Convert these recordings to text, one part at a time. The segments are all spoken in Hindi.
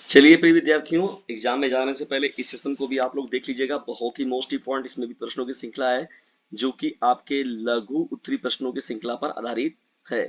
चलिए प्रिय विद्यार्थियों, एग्जाम में जाने से पहले इस सेशन को भी आप लोग देख लीजिएगा। बहुत ही मोस्ट इंपॉर्टेंट इसमें भी प्रश्नों की श्रृंखला है, जो कि आपके लघु उत्तरी प्रश्नों की श्रृंखला पर आधारित है।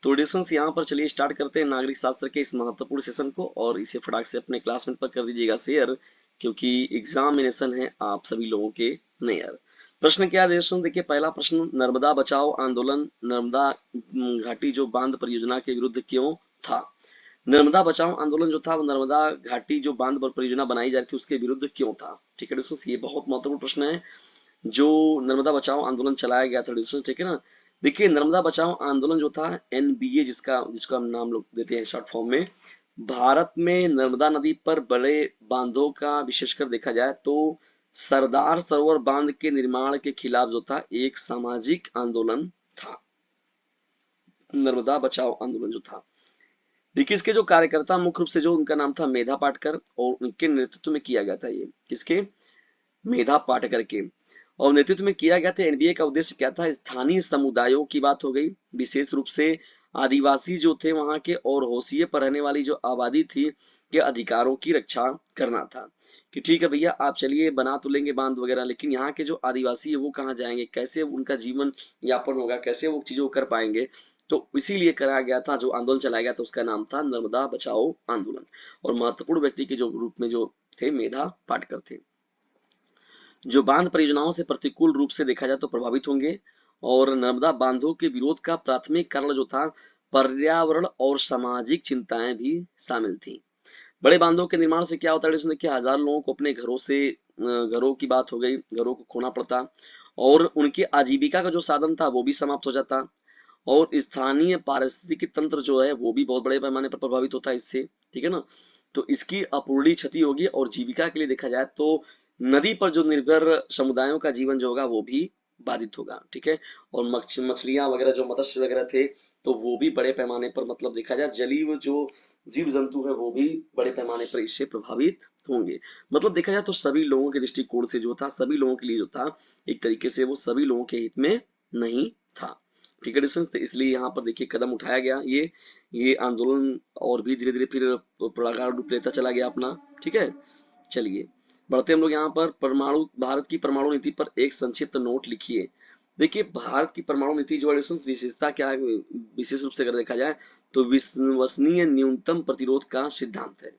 तो डिस्कशन यहाँ पर चलिए स्टार्ट करते हैं नागरिक शास्त्र के इस महत्वपूर्ण सेशन को, और इसे फटाक से अपने क्लासमेट पर कर दीजिएगा शेयर, क्योंकि एग्जामिनेशन है आप सभी लोगों के नियर। प्रश्न क्या है? देखिए, पहला प्रश्न, नर्मदा बचाओ आंदोलन नर्मदा घाटी जो बांध परियोजना के विरुद्ध क्यों था? नर्मदा बचाओ आंदोलन जो था वो नर्मदा घाटी जो बांध परियोजना बनाई जा रही थी उसके विरुद्ध क्यों था? ठीक है दोस्तों, ये बहुत महत्वपूर्ण प्रश्न है। जो नर्मदा बचाओ आंदोलन चलाया गया था दोस्तों, ठीक है ना। देखिए, नर्मदा बचाओ आंदोलन जो था एनबीए, जिसका जिसका हम नाम लोग देते हैं शॉर्ट फॉर्म में, भारत में नर्मदा नदी पर बड़े बांधों का विशेषकर देखा जाए तो सरदार सरोवर बांध के निर्माण के खिलाफ जो था एक सामाजिक आंदोलन था। नर्मदा बचाओ आंदोलन जो था, देखिए इसके जो कार्यकर्ता मुख्य रूप से, जो उनका नाम था मेधा पाटकर, और उनके नेतृत्व में किया गया था ये, किसके? मेधा पाटकर के। और नेतृत्व में किया गया था। एनबीए का उद्देश्य क्या था? स्थानीय समुदायों की बात हो गई, विशेष रूप से आदिवासी जो थे वहां के और होशिये पर रहने वाली जो आबादी थी के अधिकारों की रक्षा करना था। कि ठीक है भैया, आप चलिए बना तो लेंगे बांध वगैरह, लेकिन यहाँ के जो आदिवासी है वो कहाँ जाएंगे, कैसे उनका जीवन यापन होगा, कैसे वो चीजों को कर पाएंगे? तो इसीलिए कराया गया था, जो आंदोलन चलाया गया था उसका नाम था नर्मदा बचाओ आंदोलन। और महत्वपूर्ण व्यक्ति के जो रूप में जो थे मेधा पाटकर थे, जो बांध परियोजनाओं से प्रतिकूल रूप से देखा जाए तो प्रभावित होंगे। और नर्मदा बांधों के विरोध का प्राथमिक कारण जो था, पर्यावरण और सामाजिक चिंताएं भी शामिल थी। बड़े बांधों के निर्माण से क्या होता है? देखिए, हजार लोगों को अपने घरों से, घरों की बात हो गई, घरों को खोना पड़ता, और उनकी आजीविका का जो साधन था वो भी समाप्त हो जाता। और स्थानीय पारिस्थितिकी तंत्र जो है वो भी बहुत बड़े पैमाने पर प्रभावित होता है इससे, ठीक है ना। तो इसकी अपूर्णीय क्षति होगी, और जीविका के लिए देखा जाए तो नदी पर जो निर्भर समुदायों का जीवन जो होगा वो भी बाधित होगा, ठीक है। और मछलियां वगैरह, जो मत्स्य वगैरह थे, तो वो भी बड़े पैमाने पर, मतलब देखा जाए जलीय जो जीव जंतु है वो भी बड़े पैमाने पर इससे प्रभावित होंगे। मतलब देखा जाए तो सभी लोगों के दृष्टिकोण से जो था, सभी लोगों के लिए जो था, एक तरीके से वो सभी लोगों के हित में नहीं था, ठीक है डिस्टेंस। तो इसलिए यहाँ पर देखिए कदम उठाया गया, ये आंदोलन और भी धीरे धीरे फिर प्रगाढ़ रूप लेता चला गया अपना, ठीक है। चलिए बढ़ते हम लोग यहाँ पर, परमाणु, भारत की परमाणु नीति पर एक संक्षिप्त नोट लिखिए। देखिए, भारत की परमाणु नीति जो है विशेषता क्या है? विशेष रूप से अगर देखा जाए तो विश्वसनीय न्यूनतम प्रतिरोध का सिद्धांत है।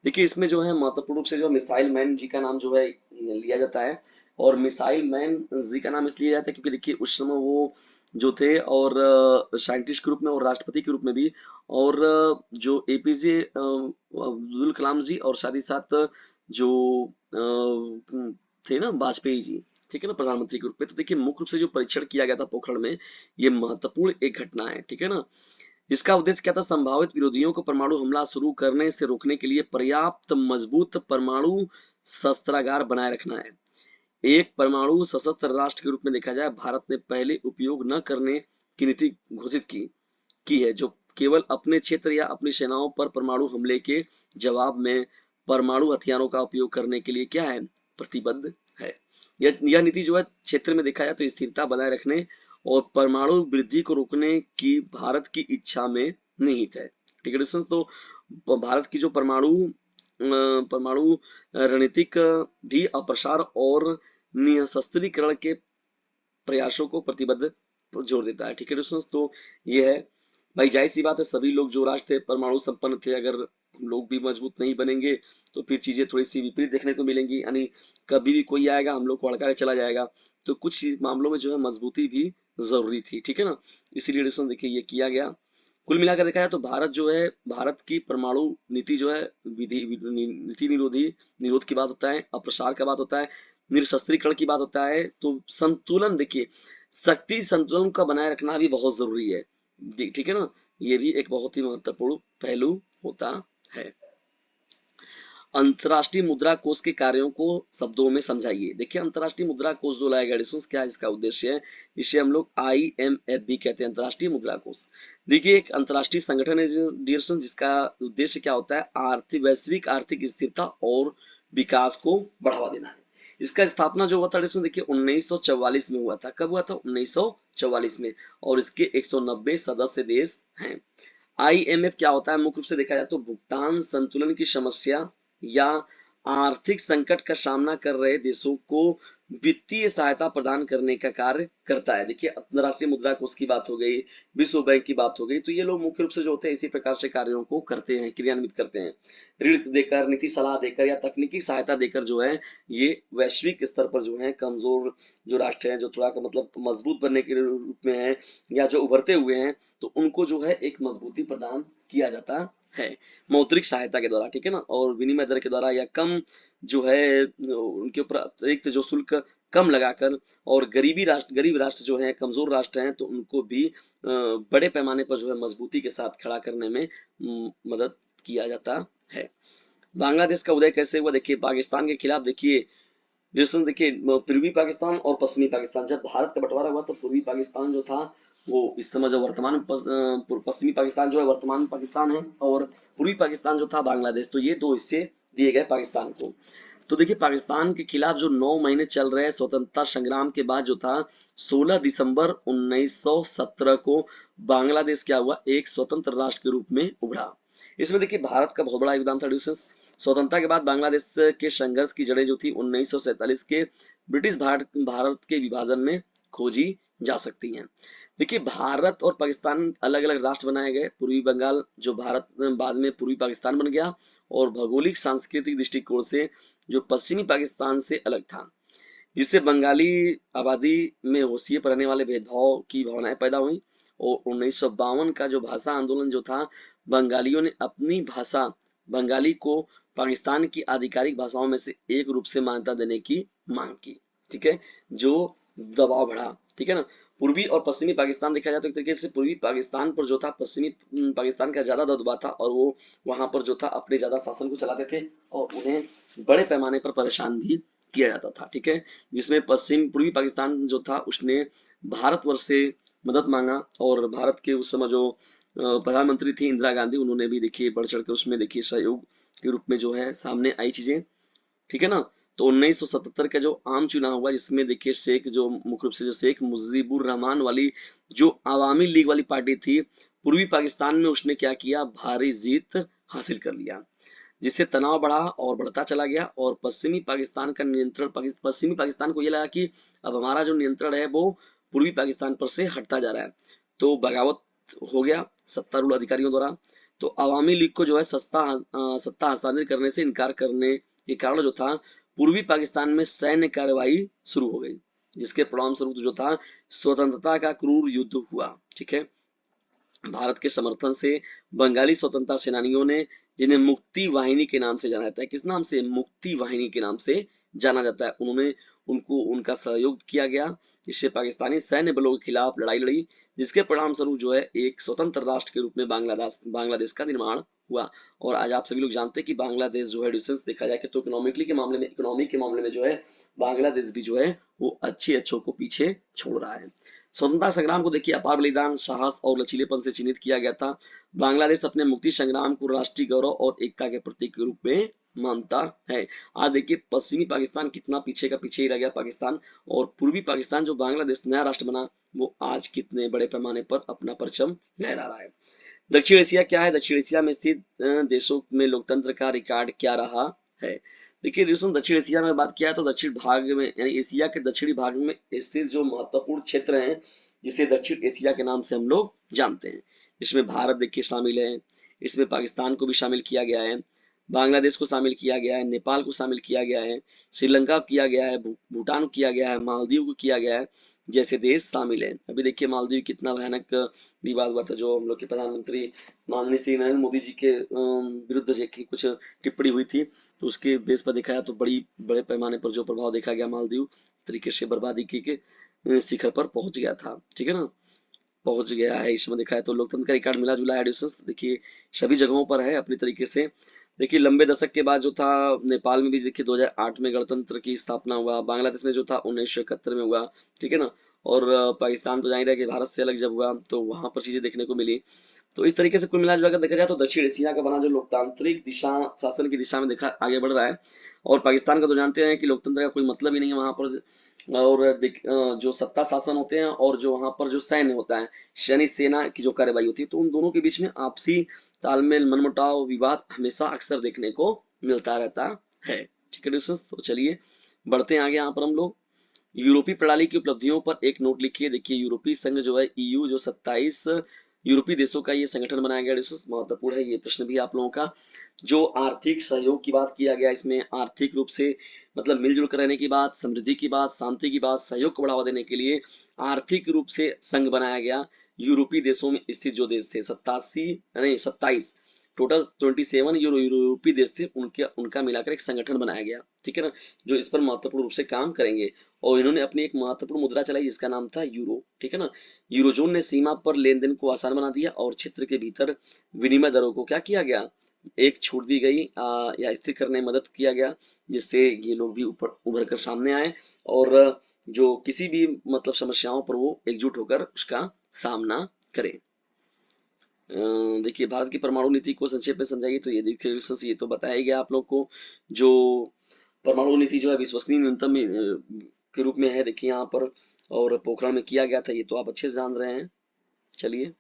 देखिए, इसमें जो है महत्वपूर्ण रूप से जो मिसाइल मैन जी का नाम जो है लिया जाता है। और मिसाइल मैन जी का नाम इसलिए जाता है क्योंकि देखिए उस समय वो जो थे, और साइंटिस्ट के रूप में और राष्ट्रपति के रूप में भी, और जो एपीजे अब्दुल कलाम जी, और साथ ही साथ जो थे ना वाजपेयी जी, ठीक है ना, प्रधानमंत्री के रूप में। तो देखिए मुख्य रूप से जो परीक्षण किया गया था पोखरण में, ये महत्वपूर्ण एक घटना है, ठीक है ना। इसका उद्देश्य क्या था? संभावित विरोधियों को परमाणु हमला शुरू करने से रोकने के लिए पर्याप्त मजबूत परमाणु शस्त्रागार बनाए रखना है। एक परमाणु सशस्त्र राष्ट्र के रूप में देखा जाए, भारत ने पहले उपयोग न करने की नीति घोषित की है, जो केवल अपने क्षेत्र या अपनी सेनाओं पर परमाणु हमले के जवाब में परमाणु हथियारों का उपयोग करने के लिए क्या है? प्रतिबद्ध है। यह नीति जो है क्षेत्र में देखा जाए तो स्थिरता बनाए रखने और परमाणु वृद्धि को रोकने की भारत की इच्छा में निहित है, ठीक है दोस्तों। तो भारत की जो परमाणु रणनीतिक भी अप्रसार और निशस्त्रीकरण के प्रयासों को प्रतिबद्ध जोर देता है, ठीक है दोस्तों। तो ये है भाई, जाहिर सी बात है, सभी लोग जो राष्ट्र थे परमाणु संपन्न थे, अगर हम लोग भी मजबूत नहीं बनेंगे तो फिर चीजें थोड़ी सी विपरीत देखने को मिलेंगी, यानी कभी भी कोई आएगा हम लोग को हड़का के चला जाएगा। तो कुछ मामलों में जो है मजबूती भी जरूरी थी, ठीक है ना। इसीलिए दोस्तों देखिए ये किया गया। कुल मिलाकर देखा जाए तो भारत जो है, भारत की परमाणु नीति जो है, नीति निरोध की बात होता है, अप्रसार का बात होता है, निरस्त्रीकरण की बात होता है। तो संतुलन, देखिए शक्ति संतुलन का बनाए रखना भी बहुत जरूरी है, ठीक है ना। ये भी एक बहुत ही महत्वपूर्ण पहलू होता है। अंतर्राष्ट्रीय मुद्रा कोष के कार्यों को शब्दों में समझाइए। देखिए, अंतर्राष्ट्रीय मुद्रा कोष जो लाएगा एडिशंस, क्या इसका उद्देश्य है? इसे हम लोग IMF भी कहते हैं, अंतर्राष्ट्रीय मुद्रा कोष। देखिए, एक अंतर्राष्ट्रीय संगठन है डियर्सन, जिसका उद्देश्य क्या होता है? वैश्विक आर्थिक स्थिरता और विकास को बढ़ावा देना है। इसका स्थापना जो हुआ था डियर्सन, देखिए 1944 में हुआ था। कब हुआ था? 1944 में। और इसके 190 सदस्य देश हैं। आईएमएफ क्या होता है? मुख्य रूप से देखा जाए तो भुगतान संतुलन की समस्या या आर्थिक संकट का सामना कर रहे देशों को वित्तीय सहायता प्रदान करने का कार्य करता है। देखिए, अंतर्राष्ट्रीय मुद्रा कोष की बात हो गई, विश्व बैंक की बात हो गई, तो ये लोग मुख्य रूप से जो होते हैं इसी प्रकार से कार्यों को करते हैं, क्रियान्वित करते हैं। ऋण देकर, नीति सलाह देकर या तकनीकी सहायता देकर जो है ये वैश्विक स्तर पर जो है कमजोर जो राष्ट्र हैं, जो थोड़ा का मतलब मजबूत बनने के रूप में है या जो उभरते हुए हैं, तो उनको जो है एक मजबूती प्रदान किया जाता है मौद्रिक सहायता के द्वारा, ठीक है ना, और विनिमय दर के द्वारा या कम जो है उनके ऊपर अतिरिक्त जो शुल्क कम लगाकर, और गरीब राष्ट्र जो है, कमजोर राष्ट्र हैं, तो उनको भी बड़े पैमाने पर जो है मजबूती के साथ खड़ा करने में मदद किया जाता है। बांग्लादेश का उदय कैसे हुआ? देखिए, पाकिस्तान के खिलाफ देखिए रिलेशन, देखिए पूर्वी पाकिस्तान और पश्चिमी पाकिस्तान, जब भारत का बंटवारा हुआ तो पूर्वी पाकिस्तान जो था वो इस समय जो वर्तमान पश्चिमी पाकिस्तान जो है वर्तमान पाकिस्तान है, और पूर्वी पाकिस्तान जो था बांग्लादेश, तो ये दो हिस्से दिए गए पाकिस्तान को। तो देखिए, पाकिस्तान के खिलाफ जो 9 महीने चल रहे स्वतंत्रता संग्राम के बाद जो था 16 दिसंबर 1917 को बांग्लादेश क्या हुआ? एक स्वतंत्र राष्ट्र के रूप में उभरा। इसमें देखिए भारत का बहुत बड़ा योगदान था। स्वतंत्रता के बाद बांग्लादेश के संघर्ष की जड़ें जो थी 1947 के ब्रिटिश भारत के विभाजन में खोजी जा सकती हैं। देखिए, भारत और पाकिस्तान अलग अलग राष्ट्र बनाए गए। पूर्वी बंगाल जो भारत बाद में पूर्वी पाकिस्तान बन गया, और भौगोलिक सांस्कृतिक दृष्टिकोण से जो पश्चिमी पाकिस्तान से अलग था, जिससे बंगाली आबादी में होशिये पर रहने वाले भेदभाव की भावनाएं पैदा हुई। और 1952 का जो भाषा आंदोलन जो था, बंगालियों ने अपनी भाषा बंगाली को पाकिस्तान की आधिकारिक भाषाओं में से एक रूप से मान्यता देने की मांग की, ठीक है, जो दबाव बढ़ा, ठीक है ना। पूर्वी और पश्चिमी पाकिस्तान देखा जाए तो एक तरीके से पूर्वी पाकिस्तान पर जो था पश्चिमी पाकिस्तान का ज्यादा दबदबा था, और वो वहां पर जो था अपने ज्यादा शासन को चलाते थे, और उन्हें बड़े पैमाने पर परेशान भी किया जाता था, ठीक है। जिसमें पूर्वी पाकिस्तान जो था उसने भारतवर्ष से मदद मांगा, और भारत के उस समय जो प्रधानमंत्री थी इंदिरा गांधी, उन्होंने भी देखिए बढ़ चढ़ के उसमें देखिए सहयोग के रूप में जो है सामने आई चीजें, ठीक है ना। तो 1977 का जो आम चुनाव हुआ, जिसमें देखिए शेख जो मुख्य रूप से जो शेख मुजीबुर रहमान वाली जो आवामी लीग वाली पार्टी थी पूर्वी पाकिस्तान में, उसने क्या किया? भारी जीत हासिल कर लिया, जिससे तनाव बढ़ा और बढ़ता चला गया, और पश्चिमी पाकिस्तान का नियंत्रण पश्चिमी पाकिस्तान को यह लगा कि अब हमारा जो नियंत्रण है वो पूर्वी पाकिस्तान पर से हटता जा रहा है, तो बगावत हो गया सत्तारूढ़ अधिकारियों द्वारा। तो अवामी लीग को जो है सत्ता हस्तांतरित करने से इनकार करने के कारण जो था पूर्वी पाकिस्तान में सैन्य कार्रवाई शुरू हो गई, जिसके परिणाम स्वरूप जो था स्वतंत्रता का क्रूर युद्ध हुआ, ठीक है। भारत के समर्थन से बंगाली स्वतंत्रता सेनानियों ने, जिन्हें मुक्ति वाहिनी के नाम से जाना जाता है, किस नाम से? मुक्ति वाहिनी के नाम से जाना जाता है, उन्होंने उनका सहयोग किया गया, जिससे पाकिस्तानी सैन्य बलों के खिलाफ लड़ाई लड़ी, जिसके परिणाम स्वरूप जो है एक स्वतंत्र राष्ट्र के रूप में बांग्लादेश का निर्माण हुआ। और आज आप सभी लोग जानते हैं कि बांग्लादेश जो है डिस्टेंस देखा जाए तो इकोनॉमी के मामले में जो है बांग्लादेश भी जो है वो अच्छों को पीछे छोड़ रहा है। स्वतंत्रता संग्राम को देखिए अपार बलिदान, साहस और लचीलेपन से चिन्हित किया गया था। बांग्लादेश अपने मुक्ति संग्राम को राष्ट्रीय गौरव और एकता के प्रतीक के रूप में मानता है। आज देखिए पश्चिमी पाकिस्तान कितना पीछे का पीछे ही रह गया पाकिस्तान, और पूर्वी पाकिस्तान जो बांग्लादेश नया राष्ट्र बना, वो आज कितने बड़े पैमाने पर अपना परचम लहरा रहा है। दक्षिण एशिया क्या है? दक्षिण एशिया में स्थित देशों में लोकतंत्र का रिकॉर्ड क्या रहा है? देखिए दक्षिण एशिया में बात किया है तो दक्षिण भाग में यानी एशिया के दक्षिणी भाग में स्थित जो महत्वपूर्ण क्षेत्र हैं, जिसे दक्षिण एशिया के नाम से हम लोग जानते हैं, इसमें भारत देखिए शामिल है, इसमें पाकिस्तान को भी शामिल किया गया है, बांग्लादेश को शामिल किया गया है, नेपाल को शामिल किया गया है, श्रीलंका को किया गया है, भूटान को किया गया है, मालदीव को किया गया है, जैसे देश शामिल है। अभी देखिए मालदीव कितना भयानक विवाद हुआ था, जो हम लोग के प्रधानमंत्री माननीय श्री नरेंद्र मोदी जी के विरुद्ध जो की कुछ टिप्पणी हुई थी, तो उसके बेस पर देखा जाए तो बड़े पैमाने पर जो प्रभाव देखा गया, मालदीव तरीके से बर्बादी के शिखर पर पहुंच गया था, ठीक है ना, पहुंच गया है। इसमें देखा है तो लोकतंत्र का रिकॉर्ड मिला जुला है, देखिए सभी जगहों पर है अपनी तरीके से। देखिए लंबे दशक के बाद जो था नेपाल में भी देखिए 2008 में गणतंत्र की स्थापना हुआ, बांग्लादेश में जो था 1971 में हुआ, ठीक है ना। और पाकिस्तान तो जाहिर है कि भारत से अलग जब हुआ तो वहां पर चीजें देखने को मिली। तो इस तरीके से कुल मिला जुलाकर देखा जाए तो दक्षिण एशिया का बना जो लोकतांत्रिक दिशा शासन की दिशा में देखा आगे बढ़ रहा है। और पाकिस्तान का तो जानते हैं कि लोकतंत्र का कोई मतलब ही नहीं है वहां पर। और जो सत्ता शासन होते हैं और जो वहां पर जो सैन्य होता है, सैनिक सेना की जो कार्यवाही होती है, तो उन दोनों के बीच में आपसी तालमेल, मनमुटाव, विवाद हमेशा अक्सर देखने को मिलता रहता है। ठीक है दोस्तों, तो चलिए बढ़ते हैं आगे। यहाँ पर हम लोग यूरोपीय प्रणाली की उपलब्धियों पर एक नोट लिखिए। देखिए यूरोपीय संघ जो है ईयू, जो 27 यूरोपीय देशों का ये संगठन बनाया गया, महत्वपूर्ण है ये प्रश्न भी आप लोगों का। जो आर्थिक सहयोग की बात किया गया, इसमें आर्थिक रूप से मतलब मिलजुल कर रहने की बात, समृद्धि की बात, शांति की बात, सहयोग को बढ़ावा देने के लिए आर्थिक रूप से संघ बनाया गया। यूरोपीय देशों में स्थित जो देश थे 87 नहीं 27, टोटल 27 यूरोपीय देश थे, उनके उनका मिलाकर एक संगठन बनाया गया। ठीक है ना, जो इस पर महत्वपूर्ण रूप से काम करेंगे। और इन्होंने अपनी एक महत्वपूर्ण मुद्रा चलाई जिसका नाम था यूरो। ठीक है ना, यूरोजोन ने सीमा पर लेन देन को आसान बना दिया और क्षेत्र के भीतर विनिमय दरों को क्या किया गया, एक छूट दी गई या स्थिर करने में मदद किया गया, जिससे ये लोग भी ऊपर उभर कर सामने आए और जो किसी भी मतलब समस्याओं पर वो एकजुट होकर उसका सामना करें। देखिए भारत की परमाणु नीति को संक्षेप में समझाइए। तो ये देखिए ये तो बताया ही गया आप लोग को। जो परमाणु नीति जो है विश्वसनीय न्यूनतम के रूप में है, देखिए यहाँ पर, और पोखरण में किया गया था, ये तो आप अच्छे से जान रहे हैं। चलिए,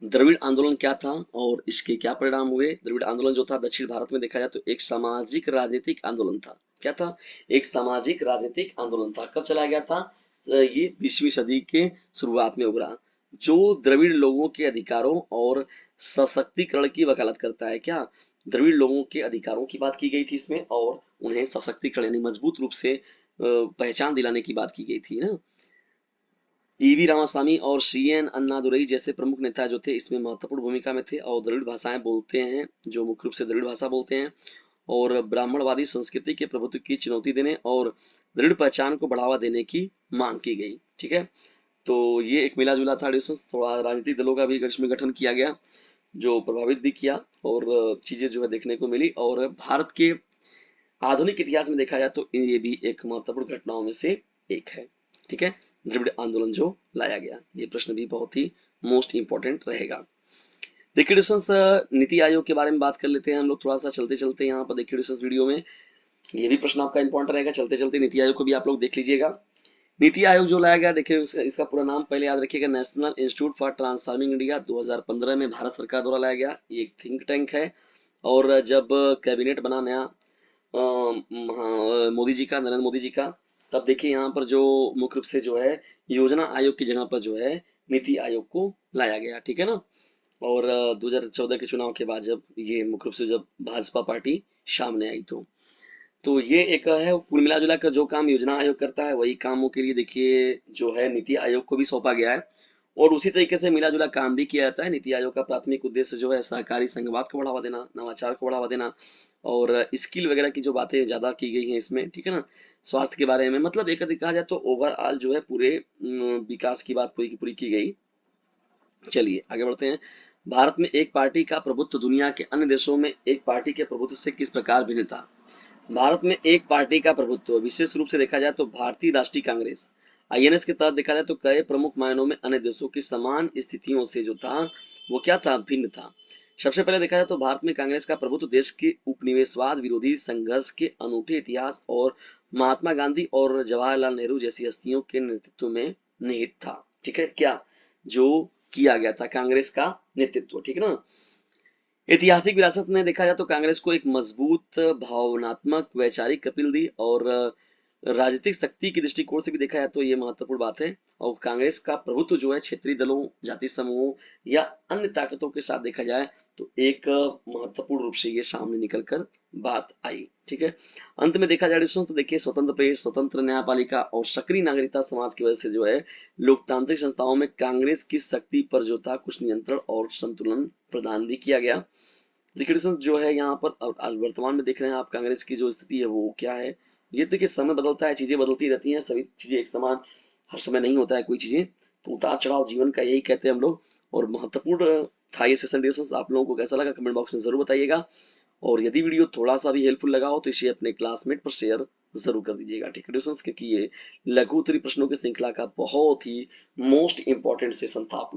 द्रविड़ आंदोलन क्या था और इसके क्या परिणाम हुए। द्रविड़ आंदोलन जो था दक्षिण भारत में देखा जाए तो एक सामाजिक राजनीतिक आंदोलन था। क्या था, एक सामाजिक राजनीतिक आंदोलन था। कब चलाया गया था, ये 20वीं सदी के शुरुआत में उभरा। जो द्रविड़ लोगों के अधिकारों और सशक्तिकरण की वकालत करता है। क्या, द्रविड़ लोगों के अधिकारों की बात की गई थी इसमें, और उन्हें सशक्तिकरण यानी मजबूत रूप से पहचान दिलाने की बात की गई थी ना। ईवी रामास्वामी और सीएन अन्नादुरई जैसे प्रमुख नेता जो थे इसमें महत्वपूर्ण भूमिका में थे और द्रविड़ भाषाएं बोलते हैं, जो मुख्य रूप से द्रविड़ भाषा बोलते हैं। और ब्राह्मणवादी संस्कृति के प्रभुत्व की चुनौती देने और दृढ़ पहचान को बढ़ावा देने की मांग की गई। ठीक है, तो ये एक मिला जुला था डिस्कशन। थोड़ा राजनीतिक दलों का भी इसमें गठन किया गया, जो प्रभावित भी किया और चीजें जो है देखने को मिली। और भारत के आधुनिक इतिहास में देखा जाए तो ये भी एक महत्वपूर्ण घटनाओं में से एक है। ठीक है, द्रविड़ आंदोलन जो लाया गया, ये प्रश्न भी बहुत ही मोस्ट इंपॉर्टेंट रहेगा। देखिए डिस्टेंस, नीति आयोग के बारे में बात कर लेते हैं हम लोग थोड़ा सा चलते चलते। यहाँ पर देखिए डिस्टेंस वीडियो में ये भी प्रश्न आपका इंपॉर्टेंट रहेगा। चलते चलते नीति आयोग को भी आप लोग देख लीजिएगा। नीति आयोग जो लाया गया, देखिए इसका पूरा नाम पहले याद रखिएगा, national institute for transforming India. 2015 में भारत सरकार द्वारा लाया गया, ये एक थिंक टैंक है। और जब कैबिनेट बना नया मोदी जी का, नरेंद्र मोदी जी का, तब देखिए यहाँ पर जो मुख्य रूप से जो है योजना आयोग की जगह पर जो है नीति आयोग को लाया गया। ठीक है ना, और 2014 के चुनाव के बाद जब ये मुख्य रूप से जब भाजपा पार्टी सामने आई, तो ये एक है कुल मिला जुला कर जो काम योजना आयोग करता है वही कामों के लिए देखिए जो है नीति आयोग को भी सौंपा गया है। और उसी तरीके से मिला जुला काम भी किया जाता है। नीति आयोग का प्राथमिक उद्देश्य जो है सहकारी संघवाद को बढ़ावा देना, नवाचार को बढ़ावा देना, और स्किल वगैरह की जो बातें ज्यादा की गई हैं इसमें। ठीक है ना, स्वास्थ्य के बारे में, मतलब एक अधिक कहा जाए तो ओवरऑल जो है पूरे विकास की बात पूरी की पूरी की गई। चलिए आगे बढ़ते हैं। भारत में एक पार्टी का प्रभुत्व दुनिया के अन्य देशों में एक पार्टी के प्रभुत्व से किस प्रकार भिन्न था। भारत में एक पार्टी का प्रभुत्व विशेष रूप से देखा जाए तो भारतीय राष्ट्रीय कांग्रेस आईएनएस के तहत देखा जाए तो कई प्रमुख मायनों में अन्य देशों की समान स्थितियों से जो था वो क्या था, भिन्न था। सबसे पहले देखा जाए तो भारत में कांग्रेस का प्रभुत्व देश के उपनिवेशवाद विरोधी संघर्ष के अनूठे इतिहास और महात्मा गांधी और जवाहरलाल नेहरू जैसी हस्तियों के नेतृत्व में निहित था। ठीक है, क्या जो किया गया था कांग्रेस का नेतृत्व। ठीक है ना, ऐतिहासिक विरासत में देखा जाए तो कांग्रेस को एक मजबूत भावनात्मक वैचारिक कपिल दी, और राजनीतिक शक्ति की दृष्टिकोण से भी देखा जाए तो ये महत्वपूर्ण बात है। और कांग्रेस का प्रभुत्व जो है क्षेत्रीय दलों, जाति समूहों या अन्य ताकतों के साथ देखा जाए तो एक महत्वपूर्ण रूप से ये सामने निकल कर बात आई। ठीक है, अंत में देखा जाए तो देखिए स्वतंत्र प्रेस, स्वतंत्र न्यायपालिका और सक्रिय नागरिकता समाज की वजह से जो है लोकतांत्रिक संस्थाओं में कांग्रेस की शक्ति पर जो था कुछ नियंत्रण और संतुलन प्रदान भी किया गया। देखिए जो है यहाँ पर आज वर्तमान में देख रहे हैं आप कांग्रेस की जो स्थिति है वो क्या है। ये देखिए समय बदलता है, चीजें बदलती रहती हैं, सभी चीजें एक समान हर समय नहीं होता है कोई चीजें, तो उतार चढ़ाव जीवन का यही कहते हैं हम लोग। और महत्वपूर्ण था ये सेशन। आप लोगों को कैसा लगा कमेंट बॉक्स में जरूर बताइएगा। और यदि वीडियो थोड़ा सा भी हेल्पफुल लगा हो तो इसे अपने क्लासमेट पर शेयर जरूर कर दीजिएगा, ठीक है दोस्तों, क्योंकि ये लघु उत्तरीय प्रश्नों की श्रृंखला का बहुत ही मोस्ट इंपॉर्टेंट सेशन था आप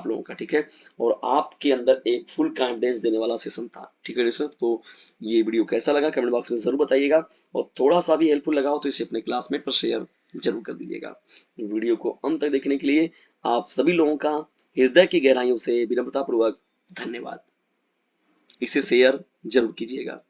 लोगों का, ठीक है, और आपके अंदर एक फुल कॉन्फिडेंस देने वाला सेशन था, ठीक है दोस्तों। तो ये वीडियो कैसा लगा कमेंट बॉक्स में जरूर बताइएगा, और थोड़ा सा भी हेल्पफुल लगा हो तो इसे अपने क्लासमेट पर शेयर जरूर कर दीजिएगा। वीडियो को अंत तक देखने के लिए आप सभी लोगों का हृदय की गहराइयों से विनम्रता पूर्वक धन्यवाद। इसे शेयर जरूर कीजिएगा।